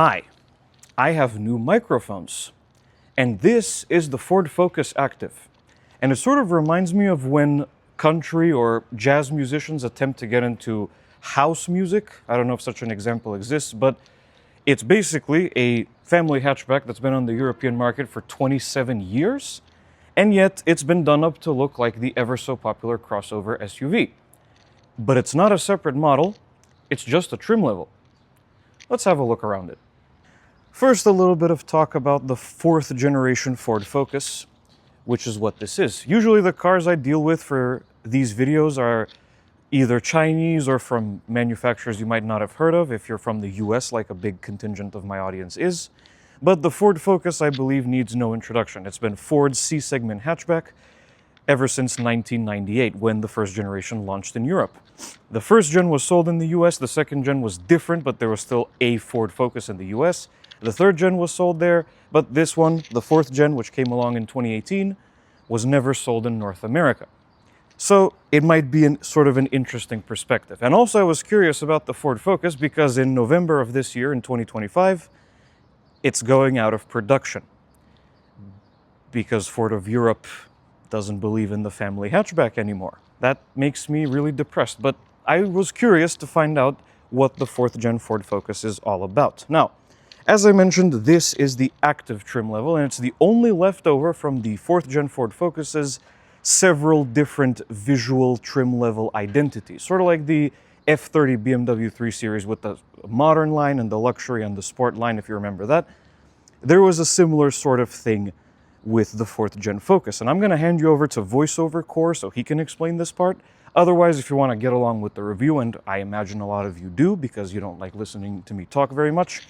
Hi, I have new microphones, and this is the Ford Focus Active. And it sort of reminds me of when country or jazz musicians attempt to get into house music. I don't know if such an example exists, but it's basically a family hatchback that's been on the European market for 27 years, and yet it's been done up to look like the ever so popular crossover SUV. But it's not a separate model, it's just a trim level. Let's have a look around it. First, a little bit of talk about the 4th generation Ford Focus, which is what this is. Usually the cars I deal with for these videos are either Chinese or from manufacturers you might not have heard of if you're from the US, like a big contingent of my audience is. But the Ford Focus, I believe, needs no introduction. It's been Ford's C-segment hatchback ever since 1998, when the first generation launched in Europe. The first gen was sold in the US, the second gen was different, but there was still a Ford Focus in the US. The third gen was sold there, but this one, the 4th gen, which came along in 2018, was never sold in North America. So it might be sort of an interesting perspective. And also I was curious about the Ford Focus because in November of this year, in 2025, it's going out of production because Ford of Europe doesn't believe in the family hatchback anymore. That makes me really depressed, but I was curious to find out what the 4th gen Ford Focus is all about. Now, as I mentioned, this is the active trim level, and it's the only leftover from the 4th gen Ford Focus's several different visual trim level identities, sort of like the F30 BMW 3 Series with the modern line and the luxury and the sport line, if you remember that. There was a similar sort of thing with the 4th gen Focus, and I'm going to hand you over to VoiceOver Core so he can explain this part. Otherwise, if you want to get along with the review, and I imagine a lot of you do because you don't like listening to me talk very much,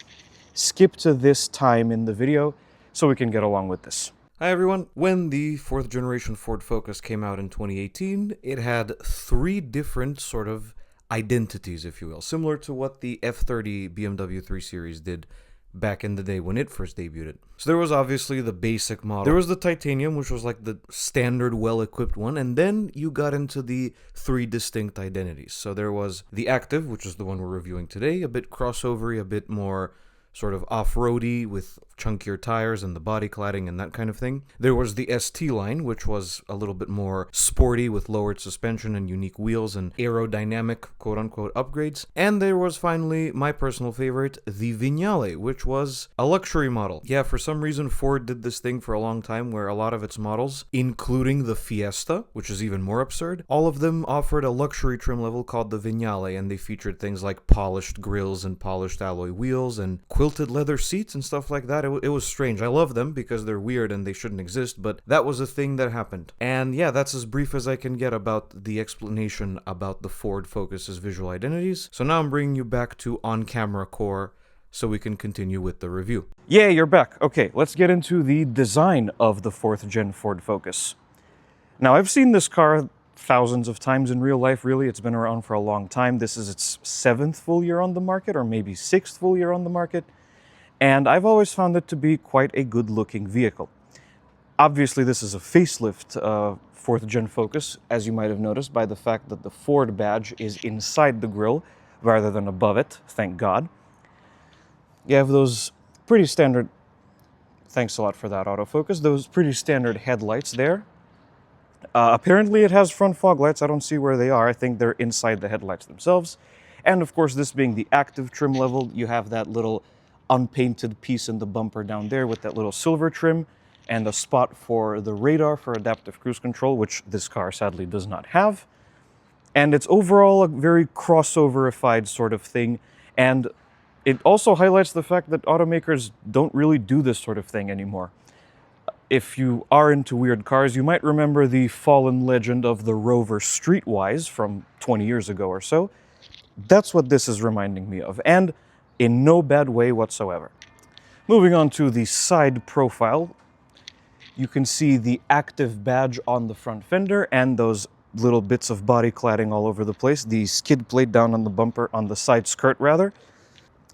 skip to this time in the video so we can get along with this. Hi everyone. When the 4th generation Ford Focus came out in 2018, it had 3 different sort of identities, if you will, similar to what the F30 BMW 3 Series did back in the day when it first debuted. So there was obviously the basic model. There was the titanium, which was like the standard well-equipped one, and then you got into the 3 distinct identities. So there was the Active, which is the one we're reviewing today, a bit crossovery, a bit more sort of off-roady with chunkier tires and the body cladding and that kind of thing. There was the ST line, which was a little bit more sporty with lowered suspension and unique wheels and aerodynamic quote-unquote upgrades. And there was finally my personal favorite, the Vignale, which was a luxury model. Yeah, for some reason Ford did this thing for a long time where a lot of its models, including the Fiesta, which is even more absurd, all of them offered a luxury trim level called the Vignale, and they featured things like polished grills and polished alloy wheels and quilted leather seats and stuff like that. It was strange. I love them because they're weird and they shouldn't exist, but that was a thing that happened. And yeah, that's as brief as I can get about the explanation about the Ford Focus's visual identities. So now I'm bringing you back to on-camera core so we can continue with the review. Yeah, you're back. Okay, let's get into the design of the 4th gen Ford Focus. Now, I've seen this car thousands of times in real life, really. It's been around for a long time. This is its 7th full year on the market, or maybe 6th full year on the market. And I've always found it to be quite a good-looking vehicle. Obviously, this is a facelift 4th gen Focus, as you might have noticed by the fact that the Ford badge is inside the grille rather than above it, thank God. You have those pretty standard, thanks a lot for that autofocus, those pretty standard headlights there. Apparently it has front fog lights. I don't see where they are. I think they're inside the headlights themselves. And of course, this being the active trim level, you have that little unpainted piece in the bumper down there with that little silver trim and a spot for the radar for adaptive cruise control, which this car sadly does not have. And it's overall a very crossoverified sort of thing. And it also highlights the fact that automakers don't really do this sort of thing anymore. If you are into weird cars, you might remember the fallen legend of the Rover Streetwise from 20 years ago or so. That's what this is reminding me of, and in no bad way whatsoever. Moving on to the side profile, you can see the active badge on the front fender and those little bits of body cladding all over the place. The skid plate down on the bumper, on the side skirt rather,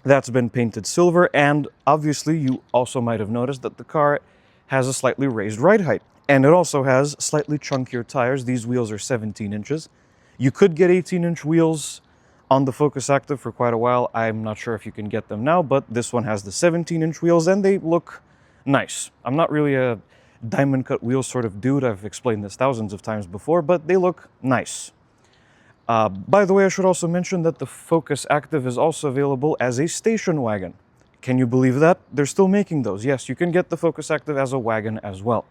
that's been painted silver, and obviously you also might have noticed that the car has a slightly raised ride height. And it also has slightly chunkier tires. These wheels are 17 inches. You could get 18-inch wheels on the Focus Active for quite a while. I'm not sure if you can get them now, but this one has the 17-inch wheels and they look nice. I'm not really a diamond cut wheel sort of dude. I've explained this thousands of times before, but they look nice. By the way, I should also mention that the Focus Active is also available as a station wagon. Can you believe that? They're still making those. Yes, you can get the Focus Active as a wagon as well.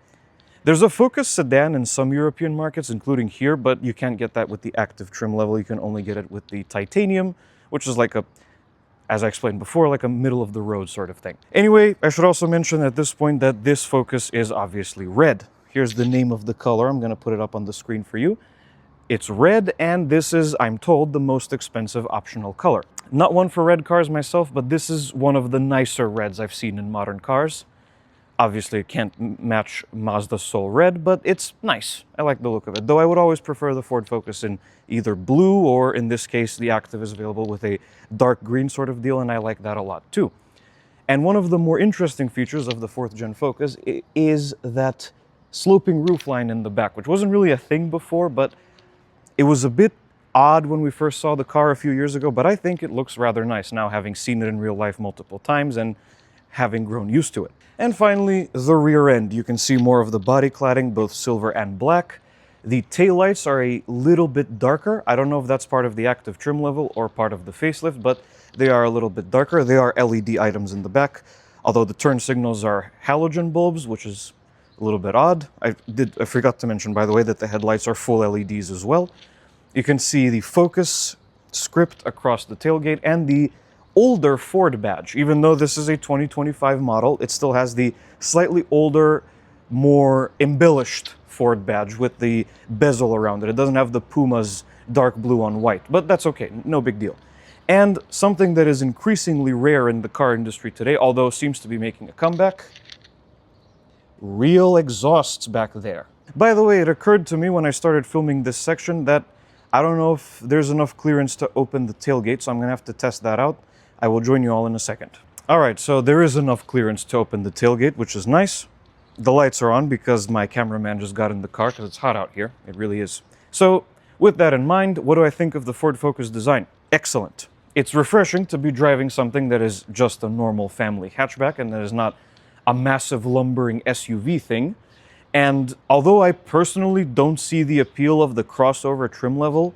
There's a Focus sedan in some European markets, including here, but you can't get that with the active trim level. You can only get it with the titanium, which is like a, as I explained before, like a middle of the road sort of thing. Anyway, I should also mention at this point that this Focus is obviously red. Here's the name of the color. I'm going to put it up on the screen for you. It's red, and this is, I'm told, the most expensive optional color. Not one for red cars myself, but this is one of the nicer reds I've seen in modern cars. Obviously, it can't match Mazda's Soul Red, but it's nice. I like the look of it, though I would always prefer the Ford Focus in either blue, or in this case, the Active is available with a dark green sort of deal, and I like that a lot too. And one of the more interesting features of the 4th Gen Focus is that sloping roofline in the back, which wasn't really a thing before, but it was a bit odd when we first saw the car a few years ago, but I think it looks rather nice now, having seen it in real life multiple times and having grown used to it. And finally, the rear end. You can see more of the body cladding, both silver and black. The taillights are a little bit darker. I don't know if that's part of the active trim level or part of the facelift, but they are a little bit darker. They are LED items in the back, although the turn signals are halogen bulbs, which is a little bit odd. I forgot to mention, by the way, that the headlights are full LEDs as well. You can see the Focus script across the tailgate and the older Ford badge. Even though this is a 2025 model, it still has the slightly older, more embellished Ford badge with the bezel around it. It doesn't have the Puma's dark blue on white, but that's okay, no big deal. And something that is increasingly rare in the car industry today, although seems to be making a comeback, real exhausts back there. By the way, it occurred to me when I started filming this section that I don't know if there's enough clearance to open the tailgate, so I'm gonna have to test that out. I will join you all in a second. All right, so there is enough clearance to open the tailgate, which is nice. The lights are on because my cameraman just got in the car because it's hot out here. It really is. So with that in mind, what do I think of the Ford Focus design? Excellent. It's refreshing to be driving something that is just a normal family hatchback and that is not a massive lumbering SUV thing. And although I personally don't see the appeal of the crossover trim level,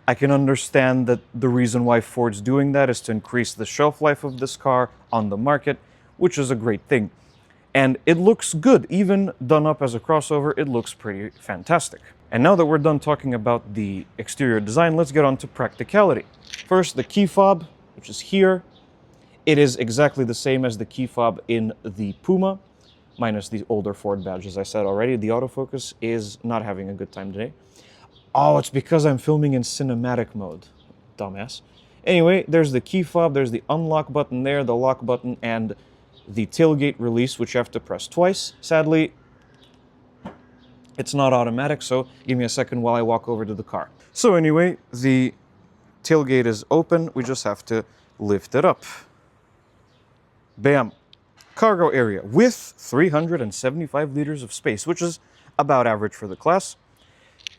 I can understand that the reason why Ford's doing that is to increase the shelf life of this car on the market, which is a great thing. And it looks good. Even done up as a crossover, it looks pretty fantastic. And now that we're done talking about the exterior design, let's get on to practicality. First, the key fob, which is here. It is exactly the same as the key fob in the Puma, minus the older Ford badge, as I said already. The autofocus is not having a good time today. Oh, it's because I'm filming in cinematic mode. Dumbass. Anyway, there's the key fob, there's the unlock button there, the lock button, and the tailgate release, which you have to press twice. Sadly, it's not automatic, so give me a second while I walk over to the car. So anyway, the tailgate is open. We just have to lift it up. Bam. Cargo area with 375 liters of space, which is about average for the class.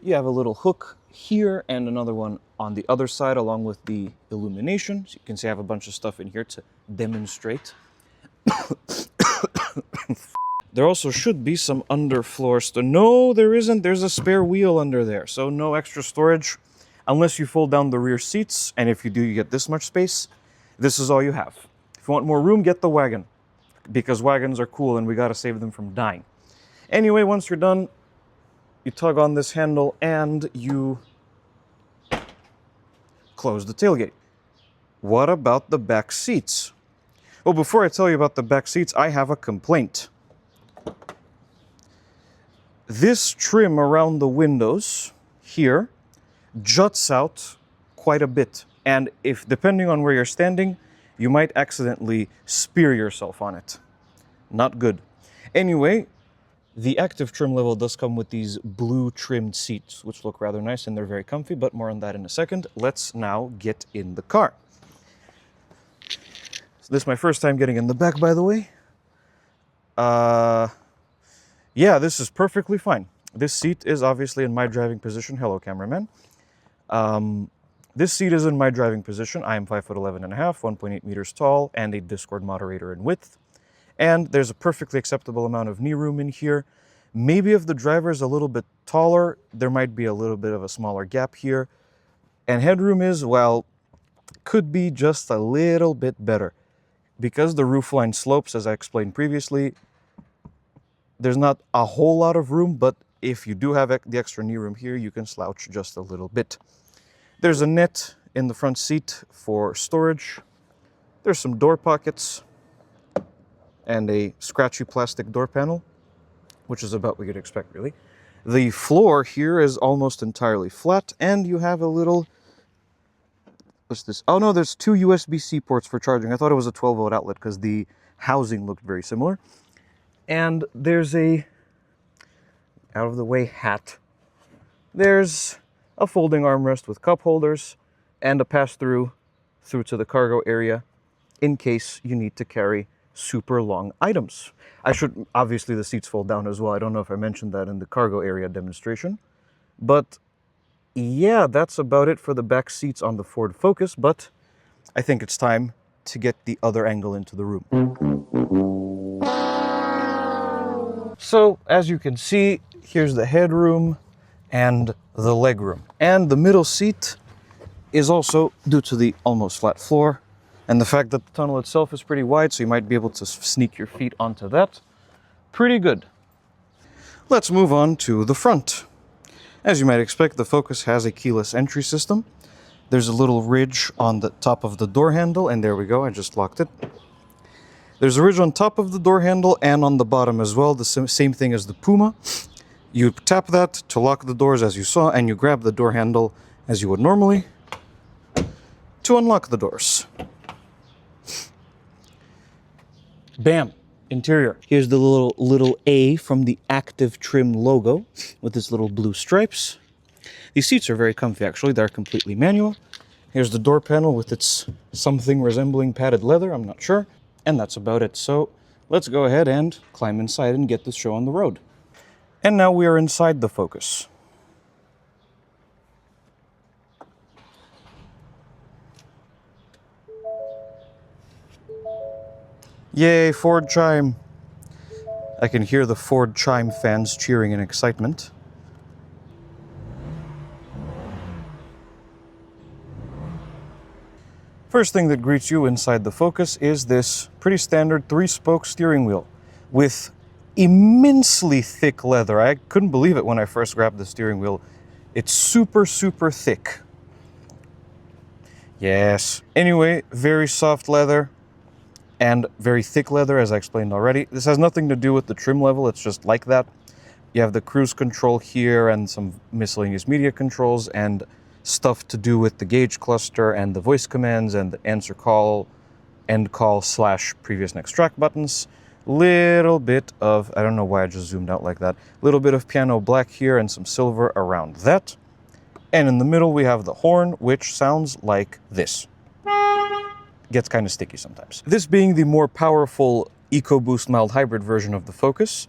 You have a little hook here and another one on the other side along with the illumination. So you can see I have a bunch of stuff in here to demonstrate. There also should be some underfloor stuff. No, there isn't. There's a spare wheel under there. So no extra storage unless you fold down the rear seats. And if you do, you get this much space. This is all you have. If you want more room, get the wagon, because wagons are cool and we got to save them from dying. Anyway, once you're done, you tug on this handle and you close the tailgate. What about the back seats? Well, before I tell you about the back seats, I have a complaint. This trim around the windows here juts out quite a bit. And if, depending on where you're standing, you might accidentally spear yourself on it. Not good. Anyway, the active trim level does come with these blue trimmed seats, which look rather nice and they're very comfy, but more on that in a second. Let's now get in the car. So this is my first time getting in the back, by the way. Yeah, this is perfectly fine. This seat is obviously in my driving position. Hello, cameraman. This seat is in my driving position. I am 5'11" and a half, 1.8 meters tall, and a Discord moderator in width. And there's a perfectly acceptable amount of knee room in here. Maybe if the driver is a little bit taller, there might be a little bit of a smaller gap here. And headroom is, well, could be just a little bit better. Because the roofline slopes, as I explained previously, there's not a whole lot of room, but if you do have the extra knee room here, you can slouch just a little bit. There's a net in the front seat for storage. There's some door pockets and a scratchy plastic door panel, which is about what you'd expect, really. The floor here is almost entirely flat, and you have a little... What's this? Oh no, there's two USB-C ports for charging. I thought it was a 12-volt outlet because the housing looked very similar. And there's a out-of-the-way hat. There's a folding armrest with cup holders and a pass-through through to the cargo area in case you need to carry super long items. Obviously the seats fold down as well. I don't know if I mentioned that in the cargo area demonstration. But yeah, that's about it for the back seats on the Ford Focus, but I think it's time to get the other angle into the room. So, as you can see, here's the headroom and the legroom. And the middle seat is also, due to the almost flat floor, and the fact that the tunnel itself is pretty wide, so you might be able to sneak your feet onto that. Pretty good. Let's move on to the front. As you might expect, the Focus has a keyless entry system. There's a little ridge on the top of the door handle, and there we go, I just locked it. There's a ridge on top of the door handle and on the bottom as well, the same thing as the Puma. You tap that to lock the doors as you saw, and you grab the door handle as you would normally to unlock the doors. Bam! Interior. Here's the little A from the Active Trim logo with its little blue stripes. These seats are very comfy, actually. They're completely manual. Here's the door panel with its something resembling padded leather, I'm not sure. And that's about it. So let's go ahead and climb inside and get this show on the road. And now we are inside the Focus. Yay, Ford chime. I can hear the Ford chime fans cheering in excitement. First thing that greets you inside the Focus is this pretty standard 3-spoke steering wheel with immensely thick leather. I couldn't believe it when I first grabbed the steering wheel. It's super, super thick. Yes. Anyway, very soft leather and very thick leather, as I explained already. This has nothing to do with the trim level, it's just like that. You have the cruise control here and some miscellaneous media controls and stuff to do with the gauge cluster and the voice commands and the answer call, end call / previous next track buttons. Little bit of, I don't know why I just zoomed out like that, little bit of piano black here and some silver around that. And in the middle we have the horn, which sounds like this. Gets kind of sticky sometimes. This being the more powerful EcoBoost mild hybrid version of the Focus,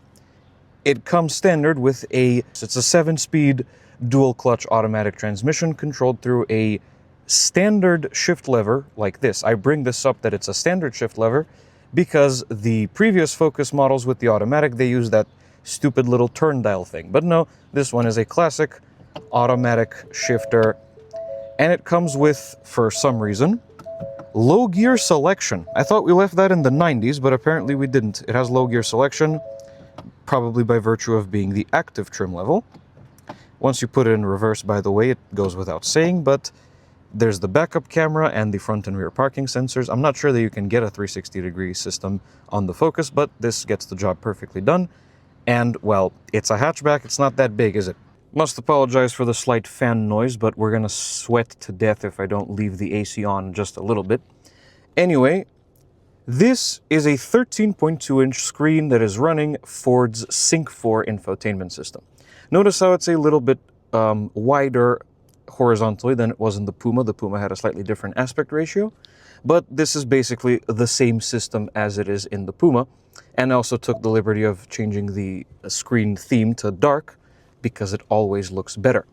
it comes standard with it's a 7-speed dual clutch automatic transmission controlled through a standard shift lever like this. I bring this up that it's a standard shift lever because the previous Focus models with the automatic, they use that stupid little turn dial thing. But no, this one is a classic automatic shifter, and it comes with, for some reason, low gear selection. I thought we left that in the 90s, but apparently we didn't. It has low gear selection, probably by virtue of being the active trim level. Once you put it in reverse, by the way, it goes without saying, but there's the backup camera and the front and rear parking sensors. I'm not sure that you can get a 360-degree system on the Focus, but this gets the job perfectly done. And, well, it's a hatchback. It's not that big, is it? Must apologize for the slight fan noise, but we're gonna sweat to death if I don't leave the AC on just a little bit. Anyway, this is a 13.2-inch screen that is running Ford's Sync 4 infotainment system. Notice how it's a little bit wider horizontally than it was in the Puma. The Puma had a slightly different aspect ratio, but this is basically the same system as it is in the Puma. And I also took the liberty of changing the screen theme to dark, because it always looks better.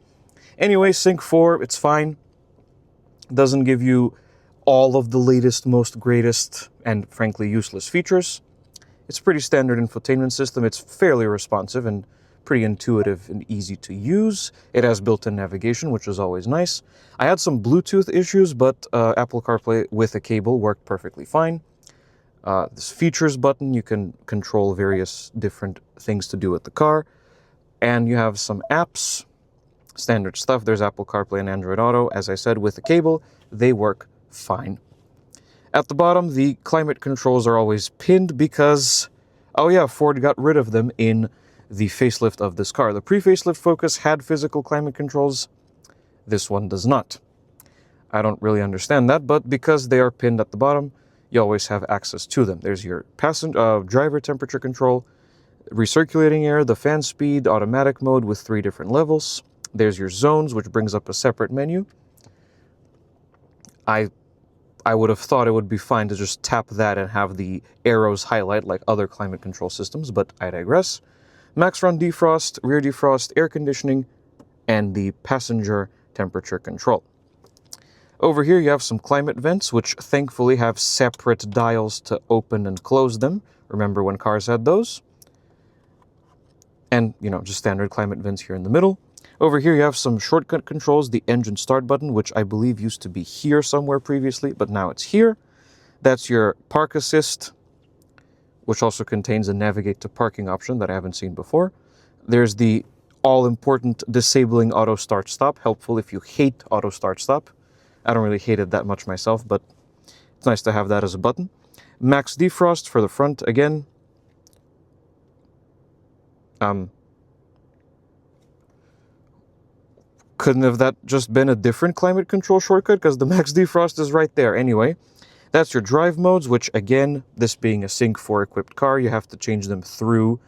Anyway, Sync 4, it's fine. Doesn't give you all of the latest, most greatest, and frankly useless features. It's a pretty standard infotainment system. It's fairly responsive and pretty intuitive and easy to use. It has built-in navigation, which is always nice. I had some Bluetooth issues, but Apple CarPlay with a cable worked perfectly fine. This features button, you can control various different things to do with the car. And you have some apps, standard stuff. There's Apple CarPlay and Android Auto. As I said, with a cable, they work fine. At the bottom, the climate controls are always pinned because, oh yeah, Ford got rid of them in the facelift of this car. The pre-facelift Focus had physical climate controls. This one does not. I don't really understand that, but because they are pinned at the bottom, you always have access to them. There's your driver temperature control, recirculating air, the fan speed, automatic mode with 3 different levels. There's your zones, which brings up a separate menu. I would have thought it would be fine to just tap that and have the arrows highlight like other climate control systems, but I digress. Max run defrost, rear defrost, air conditioning, and the passenger temperature control. Over here you have some climate vents, which thankfully have separate dials to open and close them. Remember when cars had those? And, just standard climate vents here in the middle. Over here you have some shortcut controls, the engine start button, which I believe used to be here somewhere previously, but now it's here. That's your park assist, which also contains a navigate to parking option that I haven't seen before. There's the all-important disabling auto start stop, helpful if you hate auto start stop. I don't really hate it that much myself, but it's nice to have that as a button. Max defrost for the front again. Couldn't have that just been a different climate control shortcut? Because the max defrost is right there. Anyway, that's your drive modes, which again, this being a Sync 4 equipped car, you have to change them through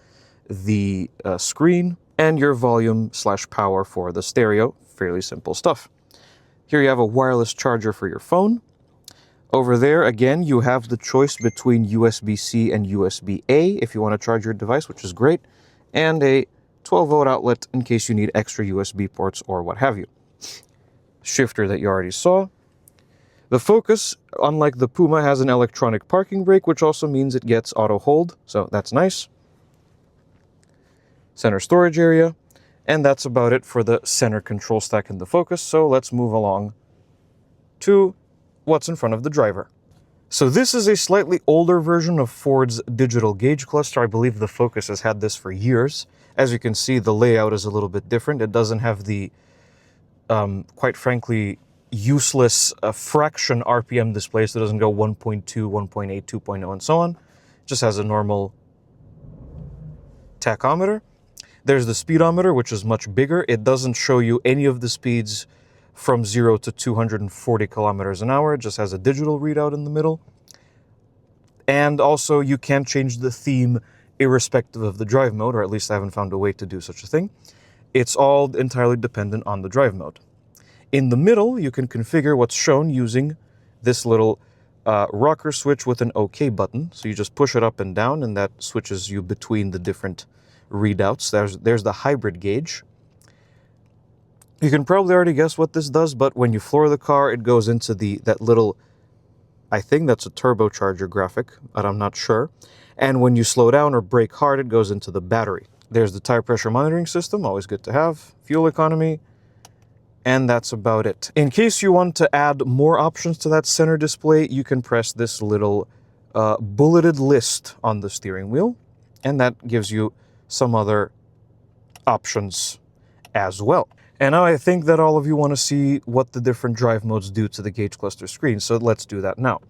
the screen. And your volume/power for the stereo. Fairly simple stuff. Here you have a wireless charger for your phone. Over there, again, you have the choice between USB-C and USB-A if you want to charge your device, which is great. And a 12-volt outlet in case you need extra USB ports or what have you. Shifter that you already saw. The Focus, unlike the Puma, has an electronic parking brake, which also means it gets auto hold, so that's nice. Center storage area, and that's about it for the center control stack in the Focus, so let's move along to what's in front of the driver. So this is a slightly older version of Ford's digital gauge cluster. I believe the Focus has had this for years. As you can see, the layout is a little bit different. It doesn't have the, quite frankly, useless fraction RPM display, so it doesn't go 1.2, 1.8, 2.0, and so on. It just has a normal tachometer. There's the speedometer, which is much bigger. It doesn't show you any of the speeds from 0 to 240 kilometers an hour. It just has a digital readout in the middle. And also, you can change the theme irrespective of the drive mode, or at least I haven't found a way to do such a thing. It's all entirely dependent on the drive mode. In the middle, you can configure what's shown using this little rocker switch with an OK button. So you just push it up and down, and that switches you between the different readouts. There's the hybrid gauge. You can probably already guess what this does, but when you floor the car, it goes into that little, I think that's a turbocharger graphic, but I'm not sure. And when you slow down or brake hard, it goes into the battery. There's the tire pressure monitoring system, always good to have. Fuel economy, and that's about it. In case you want to add more options to that center display, you can press this little bulleted list on the steering wheel, and that gives you some other options as well. And now I think that all of you want to see what the different drive modes do to the gauge cluster screen, so let's do that now.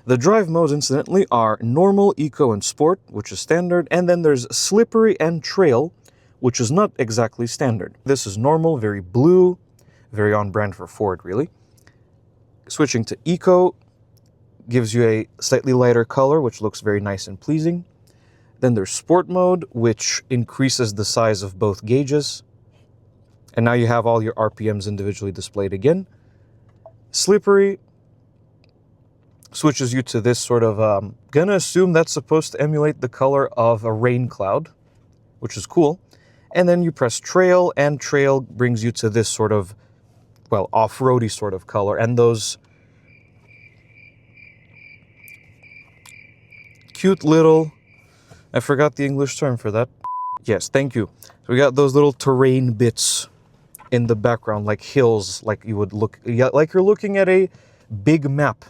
The drive modes, incidentally, are Normal, Eco, and Sport, which is standard, and then there's Slippery and Trail, which is not exactly standard. This is Normal, very blue, very on-brand for Ford, really. Switching to Eco gives you a slightly lighter color, which looks very nice and pleasing. Then there's Sport mode, which increases the size of both gauges. And now you have all your RPMs individually displayed again. Slippery switches you to this sort of, gonna assume that's supposed to emulate the color of a rain cloud, which is cool. And then you press Trail, and Trail brings you to this sort of, well, off-roady sort of color. And those cute little, I forgot the English term for that. Yes, thank you. So we got those little terrain bits in the background, like hills, like you would look, like you're looking at a big map.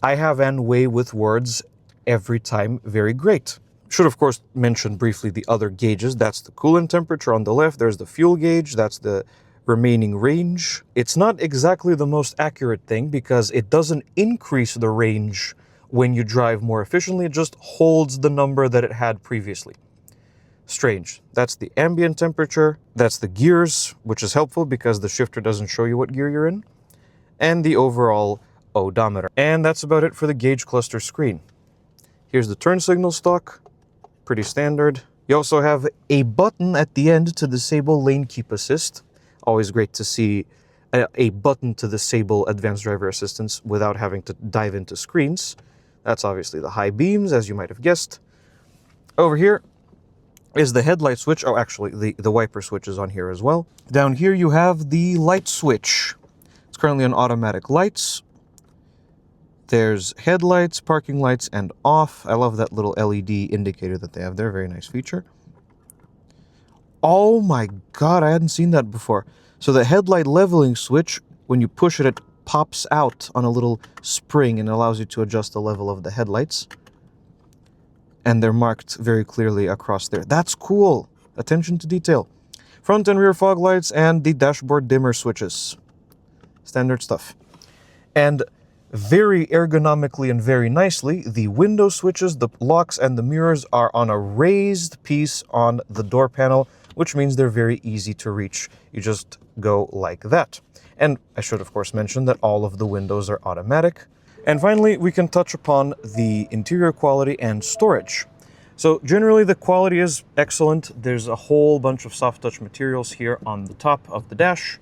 I have an way with words every time, very great. Should of course mention briefly the other gauges. That's the coolant temperature on the left, there's the fuel gauge, that's the remaining range. It's not exactly the most accurate thing because it doesn't increase the range when you drive more efficiently, it just holds the number that it had previously. Strange. That's the ambient temperature, that's the gears, which is helpful because the shifter doesn't show you what gear you're in, and the overall odometer. And that's about it for the gauge cluster screen. Here's the turn signal stock, pretty standard. You also have a button at the end to disable lane keep assist. Always great to see a button to disable advanced driver assistance without having to dive into screens. That's obviously the high beams, as you might have guessed. Over here is the headlight switch. Oh, actually, the wiper switch is on here as well. Down here you have the light switch. It's currently on automatic lights. There's headlights, parking lights, and off. I love that little LED indicator that they have there. Very nice feature. Oh my god, I hadn't seen that before. So the headlight leveling switch, when you push it, it pops out on a little spring and allows you to adjust the level of the headlights. And they're marked very clearly across there. That's cool. Attention to detail. Front and rear fog lights and the dashboard dimmer switches. Standard stuff. And very ergonomically and very nicely, the window switches, the locks, and the mirrors are on a raised piece on the door panel, which means they're very easy to reach. You just go like that. And I should, of course, mention that all of the windows are automatic. And finally, we can touch upon the interior quality and storage. So generally, the quality is excellent. There's a whole bunch of soft touch materials here on the top of the dash.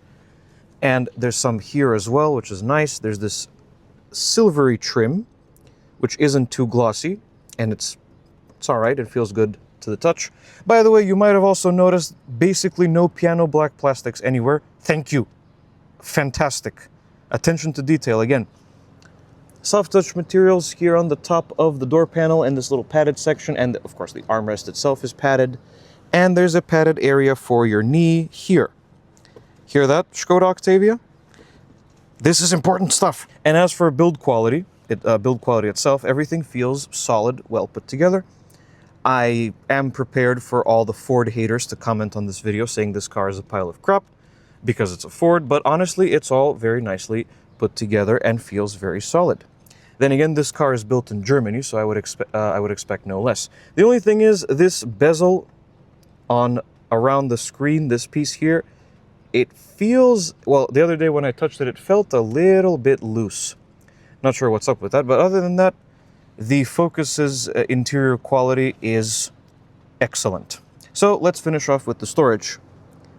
And there's some here as well, which is nice. There's this silvery trim, which isn't too glossy, and it's all right. It feels good to the touch. By the way, you might have also noticed basically no piano black plastics anywhere. Thank you. Fantastic. Attention to detail again. Soft touch materials here on the top of the door panel and this little padded section, and of course the armrest itself is padded. And there's a padded area for your knee here. Hear that, Skoda Octavia? This is important stuff. And as for build quality itself, everything feels solid, well put together. I am prepared for all the Ford haters to comment on this video saying this car is a pile of crap because it's a Ford, but honestly, it's all very nicely put together and feels very solid. Then again, this car is built in Germany, so I would expect no less. The only thing is this bezel on around the screen, this piece here, it feels, well, the other day when I touched it, it felt a little bit loose. Not sure what's up with that, but other than that, the Focus's interior quality is excellent. So let's finish off with the storage.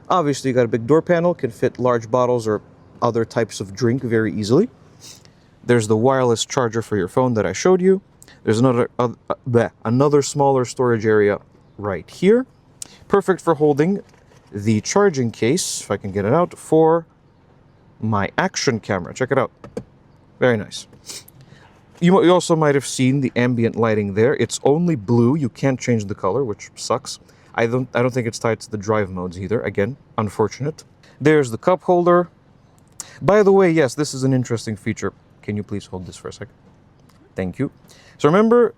Obviously, you got a big door panel, can fit large bottles or other types of drink very easily. There's the wireless charger for your phone that I showed you. There's another smaller storage area right here. Perfect for holding the charging case, if I can get it out, for my action camera. Check it out. Very nice. You also might have seen the ambient lighting there. It's only blue. You can't change the color, which sucks. I don't think it's tied to the drive modes either. Again, unfortunate. There's the cup holder. By the way, yes, this is an interesting feature. Can you please hold this for a second? Thank you. So remember,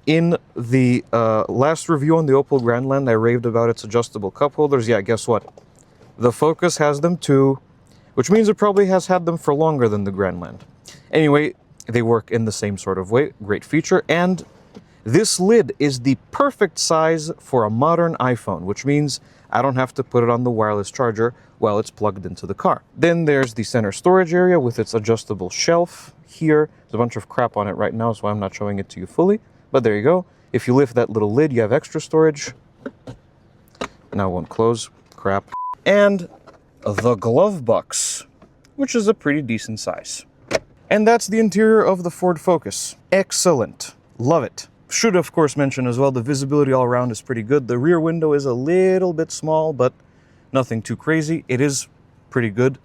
in the last review on the Opel Grandland, I raved about its adjustable cup holders. Yeah, guess what? The Focus has them too, which means it probably has had them for longer than the Grandland. Anyway, they work in the same sort of way. Great feature. And this lid is the perfect size for a modern iPhone, which means I don't have to put it on the wireless charger while it's plugged into the car. Then there's the center storage area with its adjustable shelf here. There's a bunch of crap on it right now, so I'm not showing it to you fully. But there you go. If you lift that little lid, you have extra storage. Now it won't close. Crap. And the glove box, which is a pretty decent size. And that's the interior of the Ford Focus. Excellent. Love it. Should, of course, mention as well, the visibility all around is pretty good. The rear window is a little bit small, but nothing too crazy. It is pretty good.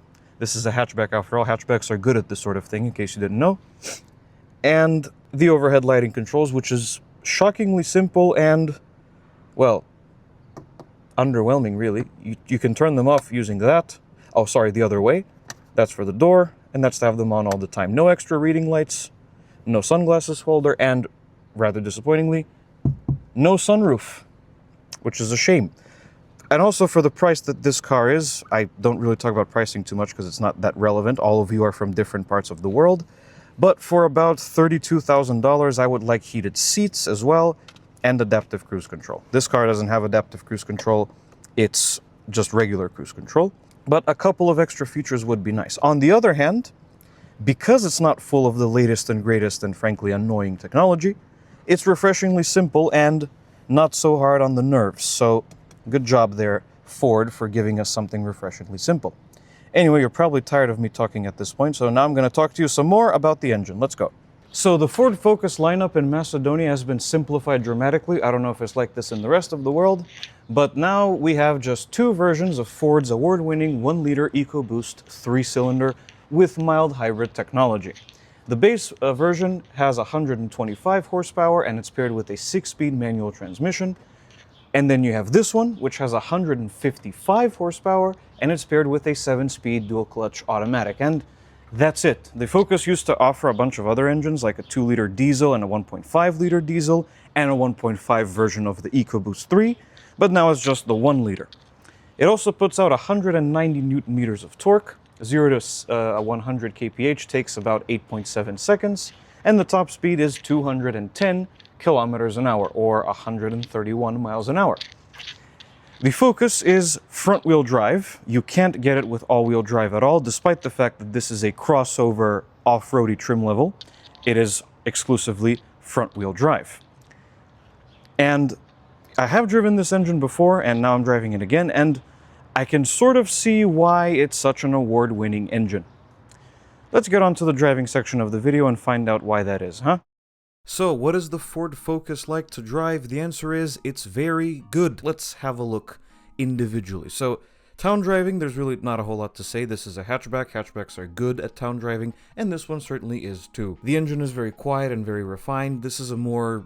This is a hatchback after all. Hatchbacks are good at this sort of thing, in case you didn't know. And the overhead lighting controls, which is shockingly simple and, well, underwhelming, really. You can turn them off using that. Oh, sorry, the other way. That's for the door, and that's to have them on all the time. No extra reading lights, no sunglasses holder, and, rather disappointingly, no sunroof, which is a shame. And also for the price that this car is, I don't really talk about pricing too much because it's not that relevant. All of you are from different parts of the world. But for about $32,000, I would like heated seats as well and adaptive cruise control. This car doesn't have adaptive cruise control. It's just regular cruise control. But a couple of extra features would be nice. On the other hand, because it's not full of the latest and greatest and frankly annoying technology, it's refreshingly simple and not so hard on the nerves. So good job there, Ford, for giving us something refreshingly simple. Anyway, you're probably tired of me talking at this point, so now I'm going to talk to you some more about the engine. Let's go. So the Ford Focus lineup in Macedonia has been simplified dramatically. I don't know if it's like this in the rest of the world, but now we have just two versions of Ford's award-winning 1-liter EcoBoost 3-cylinder with mild hybrid technology. The base version has 125 horsepower and it's paired with a 6-speed manual transmission. And then you have this one, which has 155 horsepower and it's paired with a 7-speed dual-clutch automatic. And that's it. The Focus used to offer a bunch of other engines like a 2-liter diesel and a 1.5-liter diesel and a 1.5 version of the EcoBoost 3, but now it's just the 1-liter. It also puts out 190 newton meters of torque. 0 to 100 kph takes about 8.7 seconds, and the top speed is 210 kilometers an hour, or 131 miles an hour. The Focus is front-wheel drive. You can't get it with all-wheel drive at all, despite the fact that this is a crossover off-roady trim level. It is exclusively front-wheel drive. And I have driven this engine before, and now I'm driving it again, and I can sort of see why it's such an award-winning engine. Let's get on to the driving section of the video and find out why that is, huh? So, what is the Ford Focus like to drive? The answer is, it's very good. Let's have a look individually. So, town driving, there's really not a whole lot to say. This is a hatchback. Hatchbacks are good at town driving, and this one certainly is too. The engine is very quiet and very refined. This is a more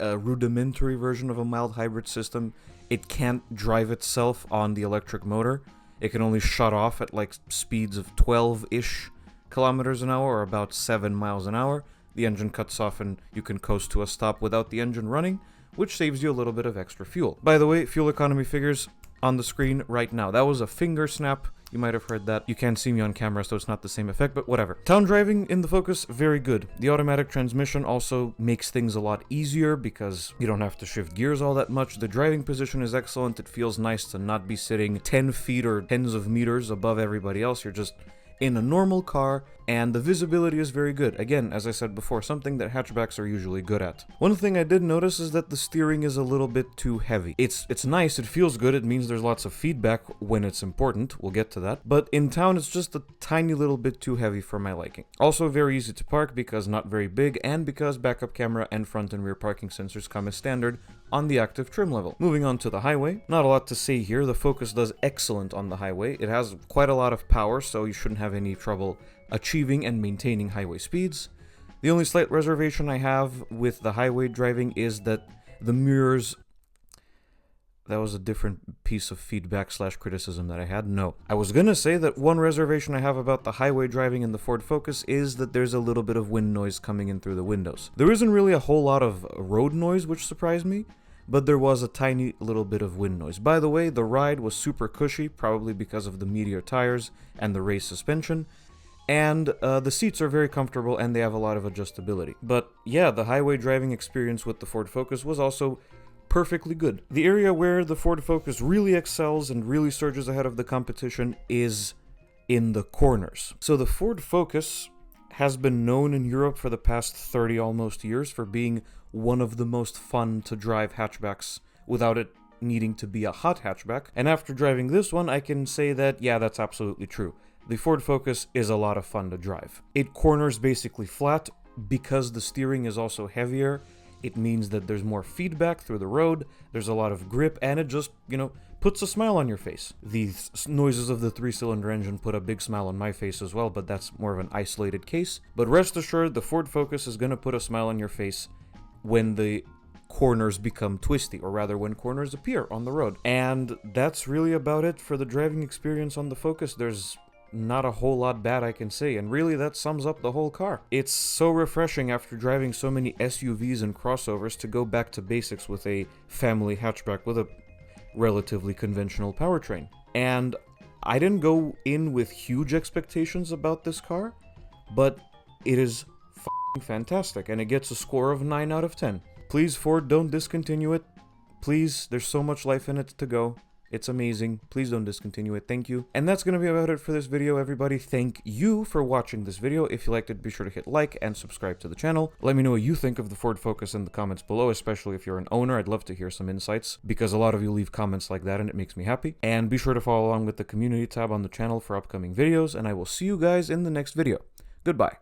rudimentary version of a mild hybrid system. It can't drive itself on the electric motor. It can only shut off at like speeds of 12-ish kilometers an hour, or about 7 miles an hour. The engine cuts off and you can coast to a stop without the engine running, which saves you a little bit of extra fuel. By the way, fuel economy figures on the screen right now. That was a finger snap. You might have heard that. You can't see me on camera, so it's not the same effect, but whatever. Town driving in the Focus, very good. The automatic transmission also makes things a lot easier because you don't have to shift gears all that much. The driving position is excellent. It feels nice to not be sitting 10 feet or tens of meters above everybody else. You're just in a normal car, and the visibility is very good. Again, as I said before, something that hatchbacks are usually good at. One thing I did notice is that the steering is a little bit too heavy. It's nice, it feels good, it means there's lots of feedback when it's important, we'll get to that, but in town it's just a tiny little bit too heavy for my liking. Also very easy to park because not very big, and because backup camera and front and rear parking sensors come as standard on the active trim level. Moving on to the highway, not a lot to say here. The Focus does excellent on the highway. It has quite a lot of power, so you shouldn't have any trouble achieving and maintaining highway speeds. The only slight reservation I have with the highway driving is that the mirrors... That was a different piece of feedback / criticism that I had. No. I was gonna say that one reservation I have about the highway driving in the Ford Focus is that there's a little bit of wind noise coming in through the windows. There isn't really a whole lot of road noise, which surprised me, but there was a tiny little bit of wind noise. By the way, the ride was super cushy, probably because of the Meteor tires and the race suspension, and the seats are very comfortable and they have a lot of adjustability. But yeah, the highway driving experience with the Ford Focus was also perfectly good. The area where the Ford Focus really excels and really surges ahead of the competition is in the corners. So the Ford Focus has been known in Europe for the past 30 almost years for being one of the most fun to drive hatchbacks without it needing to be a hot hatchback. And after driving this one, I can say that, yeah, that's absolutely true. The Ford Focus is a lot of fun to drive. It corners basically flat because the steering is also heavier. It means that there's more feedback through the road, there's a lot of grip, and it just, puts a smile on your face. The noises of the 3-cylinder engine put a big smile on my face as well, but that's more of an isolated case. But rest assured, the Ford Focus is going to put a smile on your face when the corners become twisty, or rather when corners appear on the road. And that's really about it for the driving experience on the Focus. There's not a whole lot bad I can say, and really that sums up the whole car. It's so refreshing after driving so many SUVs and crossovers to go back to basics with a family hatchback with a relatively conventional powertrain. And I didn't go in with huge expectations about this car, but it is f***ing fantastic, and it gets a score of 9 out of 10. Please, Ford, don't discontinue it. Please, there's so much life in it to go. It's amazing. Please don't discontinue it. Thank you. And that's going to be about it for this video, everybody. Thank you for watching this video. If you liked it, be sure to hit like and subscribe to the channel. Let me know what you think of the Ford Focus in the comments below, especially if you're an owner. I'd love to hear some insights, because a lot of you leave comments like that and it makes me happy. And be sure to follow along with the community tab on the channel for upcoming videos, and I will see you guys in the next video. Goodbye.